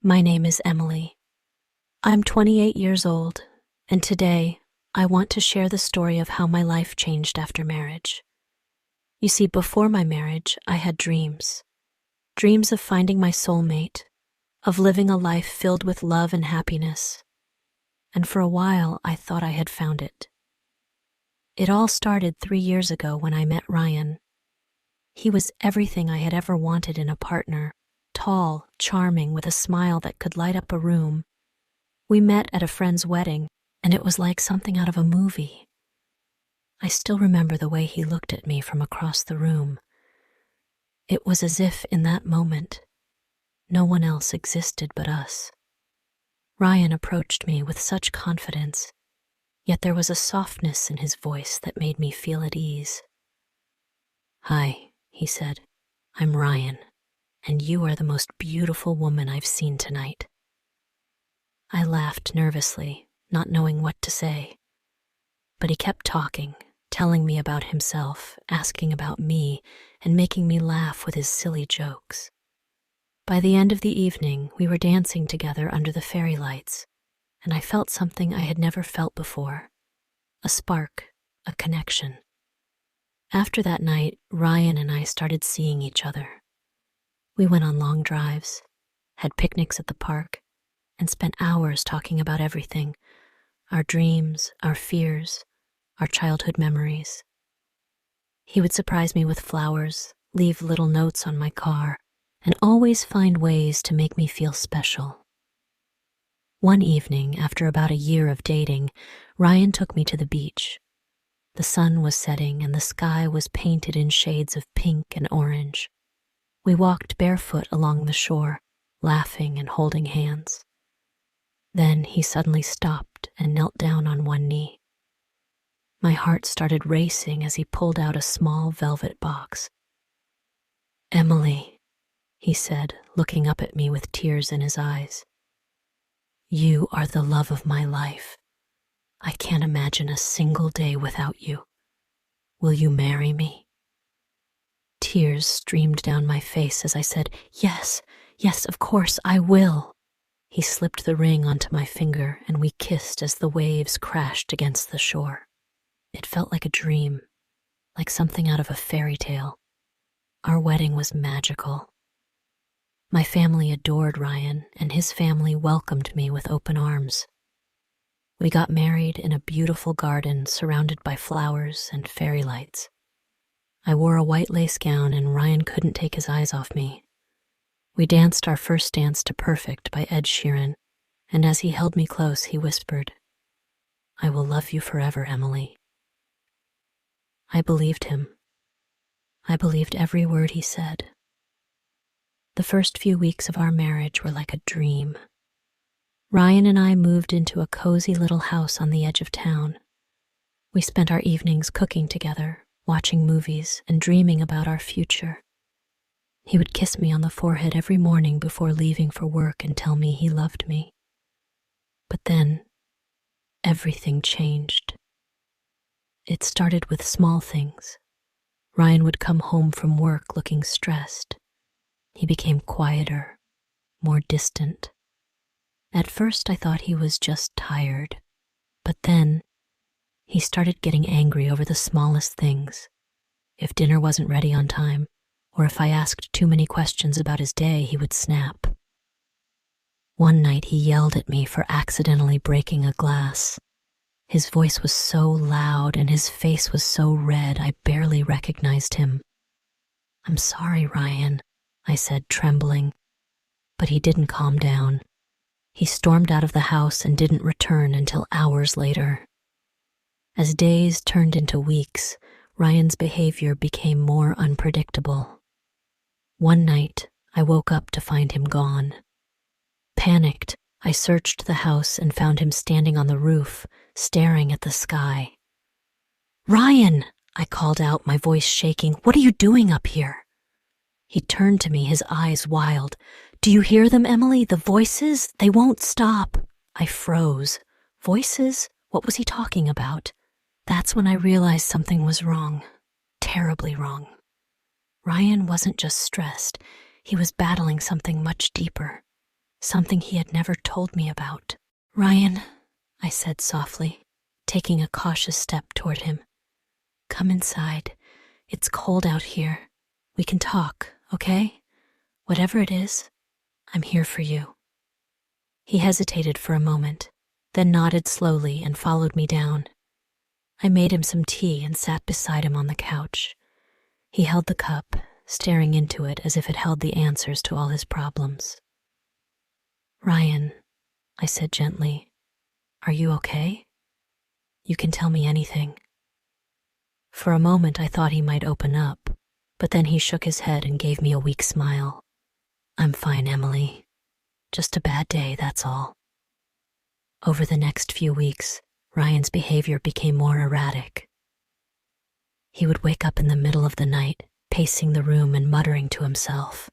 My name is Emily. I'm 28 years old, and today I want to share the story of how my life changed after marriage. You see, before my marriage, I had dreams. Dreams of finding my soulmate, of living a life filled with love and happiness. And for a while, I thought I had found it. It all started 3 years ago when I met Ryan. He was everything I had ever wanted in a partner. Tall, charming, with a smile that could light up a room. We met at a friend's wedding, and it was like something out of a movie. I still remember the way he looked at me from across the room. It was as if, in that moment, no one else existed but us. Ryan approached me with such confidence, yet there was a softness in his voice that made me feel at ease. "Hi," he said. "I'm Ryan. And you are the most beautiful woman I've seen tonight." I laughed nervously, not knowing what to say. But he kept talking, telling me about himself, asking about me, and making me laugh with his silly jokes. By the end of the evening, we were dancing together under the fairy lights, and I felt something I had never felt before. A spark, a connection. After that night, Ryan and I started seeing each other. We went on long drives, had picnics at the park, and spent hours talking about everything: our dreams, our fears, our childhood memories. He would surprise me with flowers, leave little notes on my car, and always find ways to make me feel special. One evening, after about a year of dating, Ryan took me to the beach. The sun was setting and the sky was painted in shades of pink and orange. We walked barefoot along the shore, laughing and holding hands. Then he suddenly stopped and knelt down on one knee. My heart started racing as he pulled out a small velvet box. "Emily," he said, looking up at me with tears in his eyes. "You are the love of my life. I can't imagine a single day without you. Will you marry me?" Tears streamed down my face as I said, "Yes, yes, of course, I will." He slipped the ring onto my finger and we kissed as the waves crashed against the shore. It felt like a dream, like something out of a fairy tale. Our wedding was magical. My family adored Ryan, and his family welcomed me with open arms. We got married in a beautiful garden surrounded by flowers and fairy lights. I wore a white lace gown and Ryan couldn't take his eyes off me. We danced our first dance to Perfect by Ed Sheeran, and as he held me close, he whispered, "I will love you forever, Emily." I believed him. I believed every word he said. The first few weeks of our marriage were like a dream. Ryan and I moved into a cozy little house on the edge of town. We spent our evenings cooking together, watching movies, and dreaming about our future. He would kiss me on the forehead every morning before leaving for work and tell me he loved me. But then, everything changed. It started with small things. Ryan would come home from work looking stressed. He became quieter, more distant. At first, I thought he was just tired, but then he started getting angry over the smallest things. If dinner wasn't ready on time, or if I asked too many questions about his day, he would snap. One night he yelled at me for accidentally breaking a glass. His voice was so loud and his face was so red I barely recognized him. "I'm sorry, Ryan," I said, trembling. But he didn't calm down. He stormed out of the house and didn't return until hours later. As days turned into weeks, Ryan's behavior became more unpredictable. One night, I woke up to find him gone. Panicked, I searched the house and found him standing on the roof, staring at the sky. "Ryan!" I called out, my voice shaking. "What are you doing up here?" He turned to me, his eyes wild. "Do you hear them, Emily? The voices? They won't stop." I froze. Voices? What was he talking about? That's when I realized something was wrong. Terribly wrong. Ryan wasn't just stressed. He was battling something much deeper. something he had never told me about. "Ryan," I said softly, taking a cautious step toward him. "Come inside. It's cold out here. We can talk, okay? Whatever it is, I'm here for you." He hesitated for a moment, then nodded slowly and followed me down. I made him some tea and sat beside him on the couch. He held the cup, staring into it as if it held the answers to all his problems. "Ryan," I said gently, "are you okay? You can tell me anything." For a moment I thought he might open up, but then he shook his head and gave me a weak smile. "I'm fine, Emily. Just a bad day, that's all." Over the next few weeks, Ryan's behavior became more erratic. He would wake up in the middle of the night, pacing the room and muttering to himself.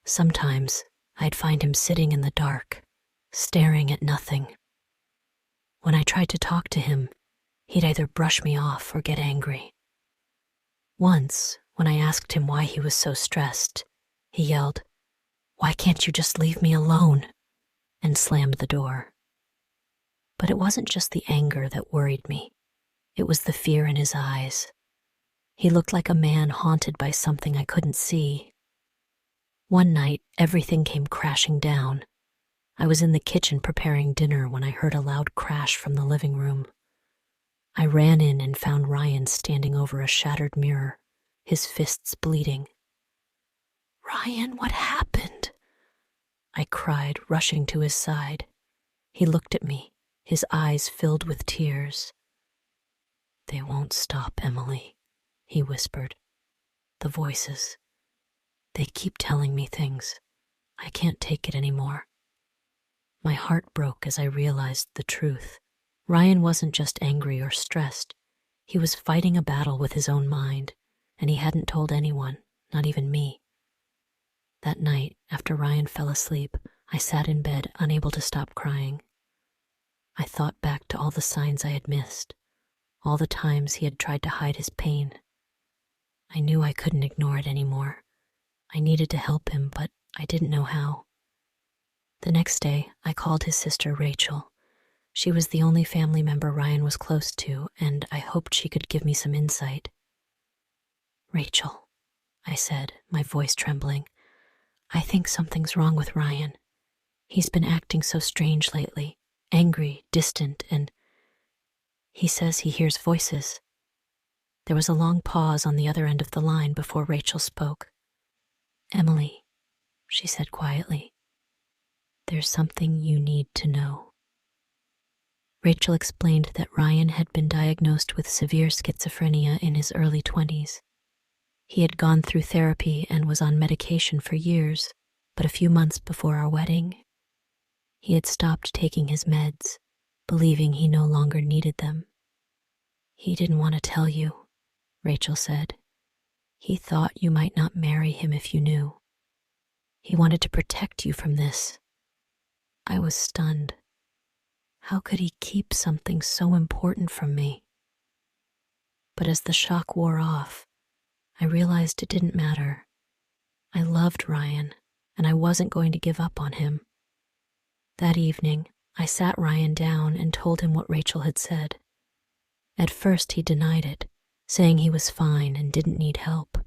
Sometimes I'd find him sitting in the dark, staring at nothing. When I tried to talk to him, he'd either brush me off or get angry. Once, when I asked him why he was so stressed, he yelled, "Why can't you just leave me alone?" and slammed the door. But it wasn't just the anger that worried me. It was the fear in his eyes. He looked like a man haunted by something I couldn't see. One night, everything came crashing down. I was in the kitchen preparing dinner when I heard a loud crash from the living room. I ran in and found Ryan standing over a shattered mirror, his fists bleeding. "Ryan, what happened?" I cried, rushing to his side. He looked at me, his eyes filled with tears. "They won't stop, Emily," he whispered. "The voices. They keep telling me things. I can't take it anymore." My heart broke as I realized the truth. Ryan wasn't just angry or stressed. He was fighting a battle with his own mind, and he hadn't told anyone, not even me. That night, after Ryan fell asleep, I sat in bed, unable to stop crying. I thought back to all the signs I had missed, all the times he had tried to hide his pain. I knew I couldn't ignore it anymore. I needed to help him, but I didn't know how. The next day, I called his sister Rachel. She was the only family member Ryan was close to, and I hoped she could give me some insight. "Rachel," I said, my voice trembling, "I think something's wrong with Ryan. He's been acting so strange lately, angry, distant, and he says he hears voices." There was a long pause on the other end of the line before Rachel spoke. "Emily," she said quietly, "there's something you need to know." Rachel explained that Ryan had been diagnosed with severe schizophrenia in his early 20s. He had gone through therapy and was on medication for years, but a few months before our wedding, he had stopped taking his meds, believing he no longer needed them. "He didn't want to tell you," Rachel said. "He thought you might not marry him if you knew. He wanted to protect you from this." I was stunned. How could he keep something so important from me? But as the shock wore off, I realized it didn't matter. I loved Ryan, and I wasn't going to give up on him. That evening, I sat Ryan down and told him what Rachel had said. At first, he denied it, saying he was fine and didn't need help.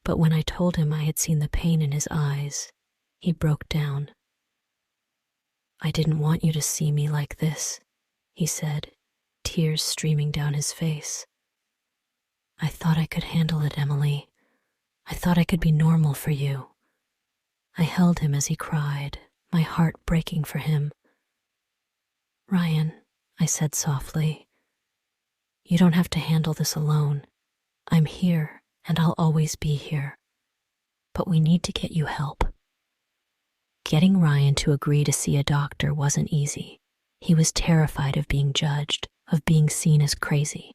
But when I told him I had seen the pain in his eyes, he broke down. "I didn't want you to see me like this," he said, tears streaming down his face. "I thought I could handle it, Emily. I thought I could be normal for you." I held him as he cried, my heart breaking for him. "Ryan," I said softly, "you don't have to handle this alone. I'm here, and I'll always be here. But we need to get you help." Getting Ryan to agree to see a doctor wasn't easy. He was terrified of being judged, of being seen as crazy.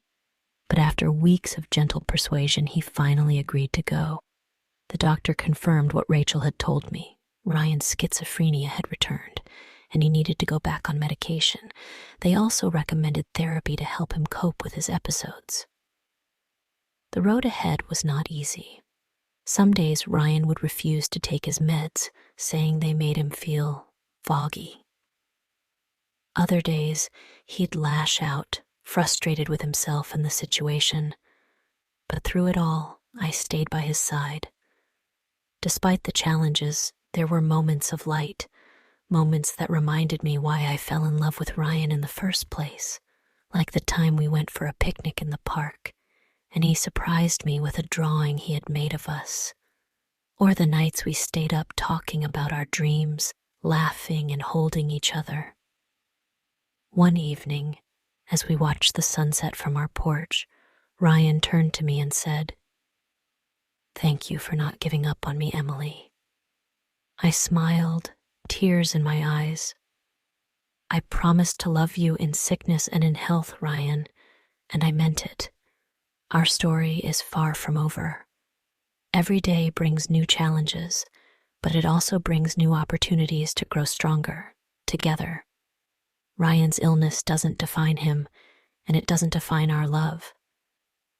But after weeks of gentle persuasion, he finally agreed to go. The doctor confirmed what Rachel had told me. Ryan's schizophrenia had returned, and he needed to go back on medication. They also recommended therapy to help him cope with his episodes. The road ahead was not easy. Some days Ryan would refuse to take his meds, saying they made him feel foggy. Other days, he'd lash out, frustrated with himself and the situation. But through it all, I stayed by his side. Despite the challenges, there were moments of light, moments that reminded me why I fell in love with Ryan in the first place, like the time we went for a picnic in the park, and he surprised me with a drawing he had made of us. Or the nights we stayed up talking about our dreams, laughing and holding each other. One evening, as we watched the sunset from our porch, Ryan turned to me and said, "Thank you for not giving up on me, Emily." I smiled, tears in my eyes. "I promised to love you in sickness and in health, Ryan, and I meant it. Our story is far from over. Every day brings new challenges, but it also brings new opportunities to grow stronger, together. Ryan's illness doesn't define him, and it doesn't define our love.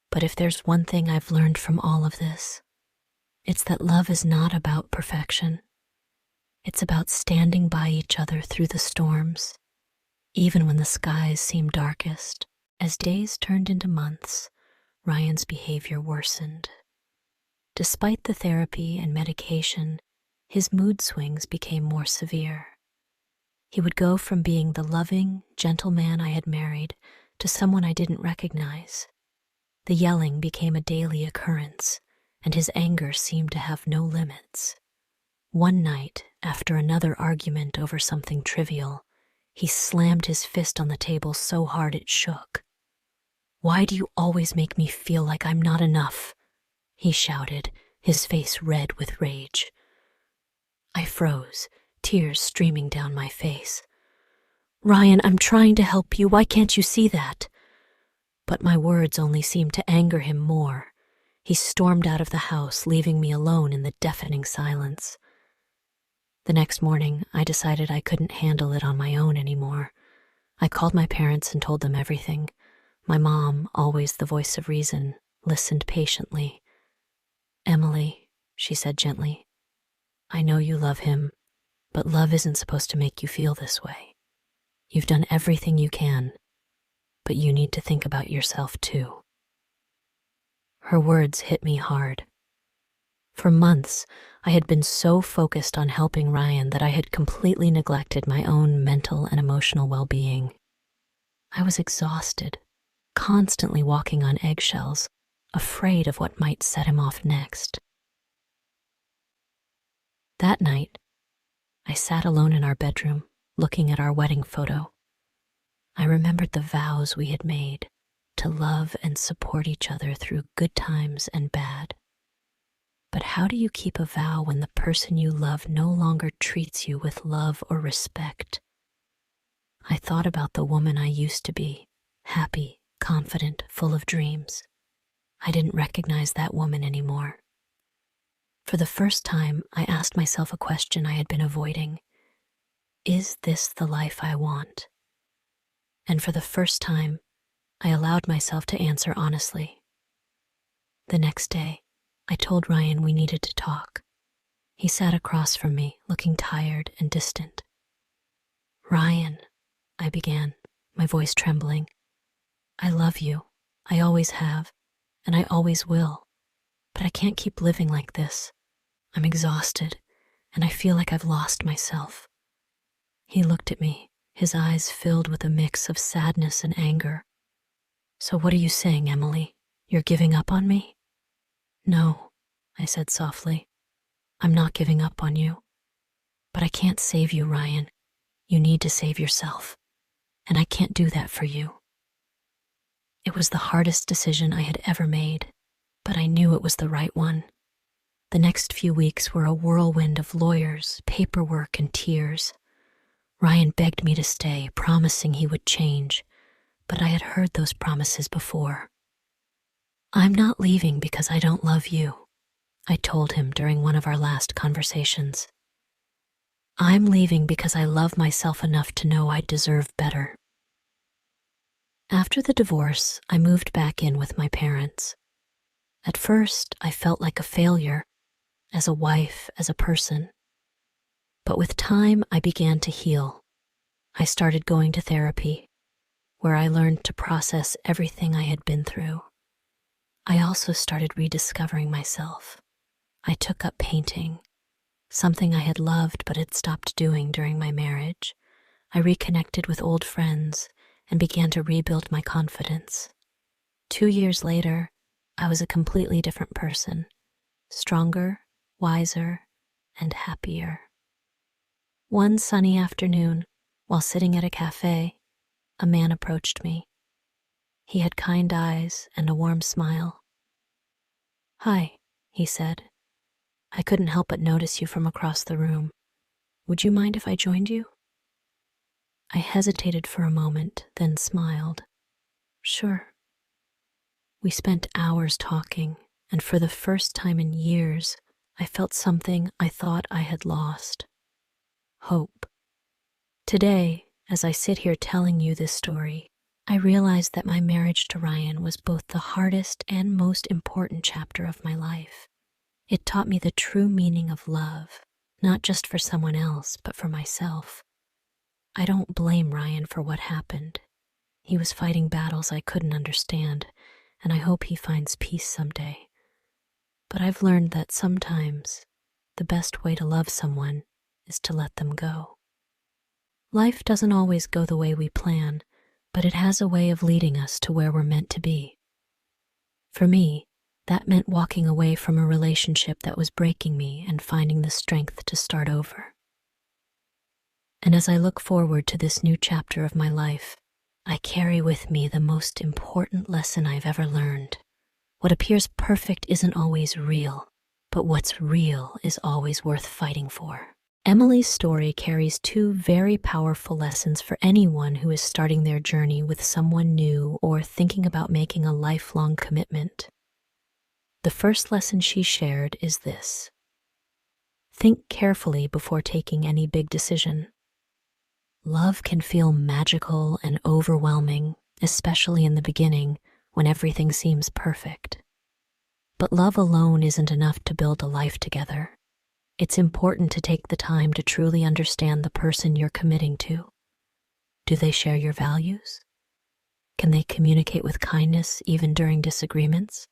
But if there's one thing I've learned from all of this, it's that love is not about perfection. It's about standing by each other through the storms, even when the skies seem darkest." As days turned into months, Ryan's behavior worsened. Despite the therapy and medication, his mood swings became more severe. He would go from being the loving, gentle man I had married to someone I didn't recognize. The yelling became a daily occurrence, and his anger seemed to have no limits. One night, after another argument over something trivial, he slammed his fist on the table so hard it shook. "Why do you always make me feel like I'm not enough?" he shouted, his face red with rage. I froze, tears streaming down my face. "Ryan, I'm trying to help you. Why can't you see that?" But my words only seemed to anger him more. He stormed out of the house, leaving me alone in the deafening silence. The next morning, I decided I couldn't handle it on my own anymore. I called my parents and told them everything. My mom, always the voice of reason, listened patiently. "Emily," she said gently, "I know you love him, but love isn't supposed to make you feel this way. You've done everything you can, but you need to think about yourself too." Her words hit me hard. For months, I had been so focused on helping Ryan that I had completely neglected my own mental and emotional well-being. I was exhausted, constantly walking on eggshells, afraid of what might set him off next. That night, I sat alone in our bedroom, looking at our wedding photo. I remembered the vows we had made to love and support each other through good times and bad. But how do you keep a vow when the person you love no longer treats you with love or respect? I thought about the woman I used to be, happy, confident, full of dreams. I didn't recognize that woman anymore. For the first time, I asked myself a question I had been avoiding. Is this the life I want? And for the first time, I allowed myself to answer honestly. The next day, I told Ryan we needed to talk. He sat across from me, looking tired and distant. "Ryan," I began, my voice trembling, "I love you. I always have, and I always will. But I can't keep living like this. I'm exhausted, and I feel like I've lost myself." He looked at me, his eyes filled with a mix of sadness and anger. "So what are you saying, Emily? You're giving up on me?" "No," I said softly. "I'm not giving up on you. But I can't save you, Ryan. You need to save yourself. And I can't do that for you." It was the hardest decision I had ever made, but I knew it was the right one. The next few weeks were a whirlwind of lawyers, paperwork, and tears. Ryan begged me to stay, promising he would change, but I had heard those promises before. "I'm not leaving because I don't love you," I told him during one of our last conversations. "I'm leaving because I love myself enough to know I deserve better." After the divorce, I moved back in with my parents. At first, I felt like a failure, as a wife, as a person. But with time, I began to heal. I started going to therapy, where I learned to process everything I had been through. I also started rediscovering myself. I took up painting, something I had loved but had stopped doing during my marriage. I reconnected with old friends and began to rebuild my confidence. 2 years later, I was a completely different person, stronger, wiser, and happier. One sunny afternoon, while sitting at a cafe, a man approached me. He had kind eyes and a warm smile. "Hi," he said. "I couldn't help but notice you from across the room. Would you mind if I joined you?" I hesitated for a moment, then smiled. "Sure." We spent hours talking, and for the first time in years, I felt something I thought I had lost: hope. Today, as I sit here telling you this story, I realize that my marriage to Ryan was both the hardest and most important chapter of my life. It taught me the true meaning of love, not just for someone else, but for myself. I don't blame Ryan for what happened. He was fighting battles I couldn't understand, and I hope he finds peace someday. But I've learned that sometimes the best way to love someone is to let them go. Life doesn't always go the way we plan, but it has a way of leading us to where we're meant to be. For me, that meant walking away from a relationship that was breaking me and finding the strength to start over. And as I look forward to this new chapter of my life, I carry with me the most important lesson I've ever learned. What appears perfect isn't always real, but what's real is always worth fighting for. Emily's story carries two very powerful lessons for anyone who is starting their journey with someone new or thinking about making a lifelong commitment. The first lesson she shared is this: think carefully before taking any big decision. Love can feel magical and overwhelming, especially in the beginning when everything seems perfect. But love alone isn't enough to build a life together. It's important to take the time to truly understand the person you're committing to. Do they share your values? Can they communicate with kindness even during disagreements?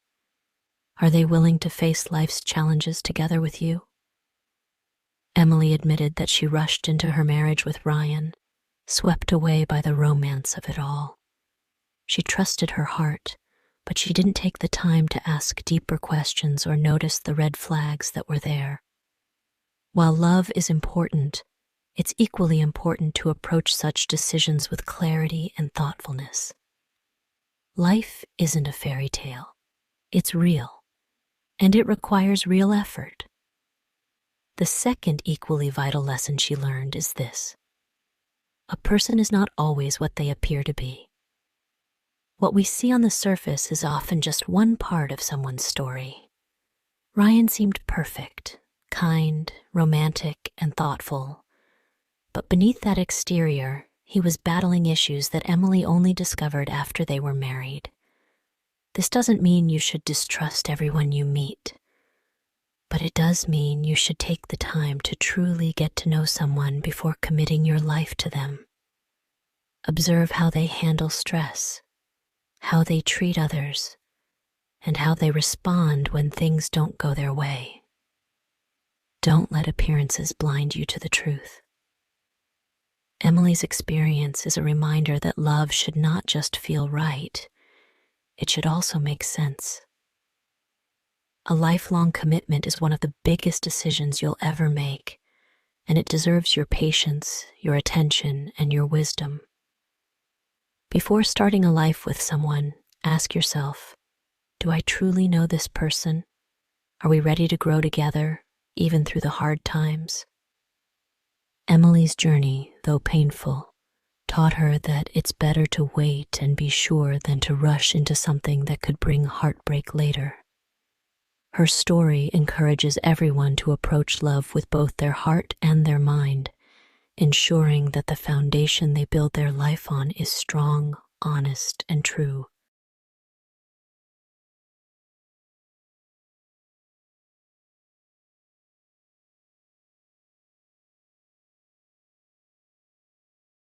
Are they willing to face life's challenges together with you? Emily admitted that she rushed into her marriage with Ryan, swept away by the romance of it all. She trusted her heart, but she didn't take the time to ask deeper questions or notice the red flags that were there. While love is important, it's equally important to approach such decisions with clarity and thoughtfulness. Life isn't a fairy tale. It's real, and it requires real effort. The second equally vital lesson she learned is this: a person is not always what they appear to be. What we see on the surface is often just one part of someone's story. Ryan seemed perfect, kind, romantic, and thoughtful. But beneath that exterior, he was battling issues that Emily only discovered after they were married. This doesn't mean you should distrust everyone you meet, but it does mean you should take the time to truly get to know someone before committing your life to them. Observe how they handle stress, how they treat others, and how they respond when things don't go their way. Don't let appearances blind you to the truth. Emily's experience is a reminder that love should not just feel right, it should also make sense. A lifelong commitment is one of the biggest decisions you'll ever make, and it deserves your patience, your attention, and your wisdom. Before starting a life with someone, ask yourself, do I truly know this person? Are we ready to grow together, even through the hard times? Emily's journey, though painful, taught her that it's better to wait and be sure than to rush into something that could bring heartbreak later. Her story encourages everyone to approach love with both their heart and their mind, ensuring that the foundation they build their life on is strong, honest, and true.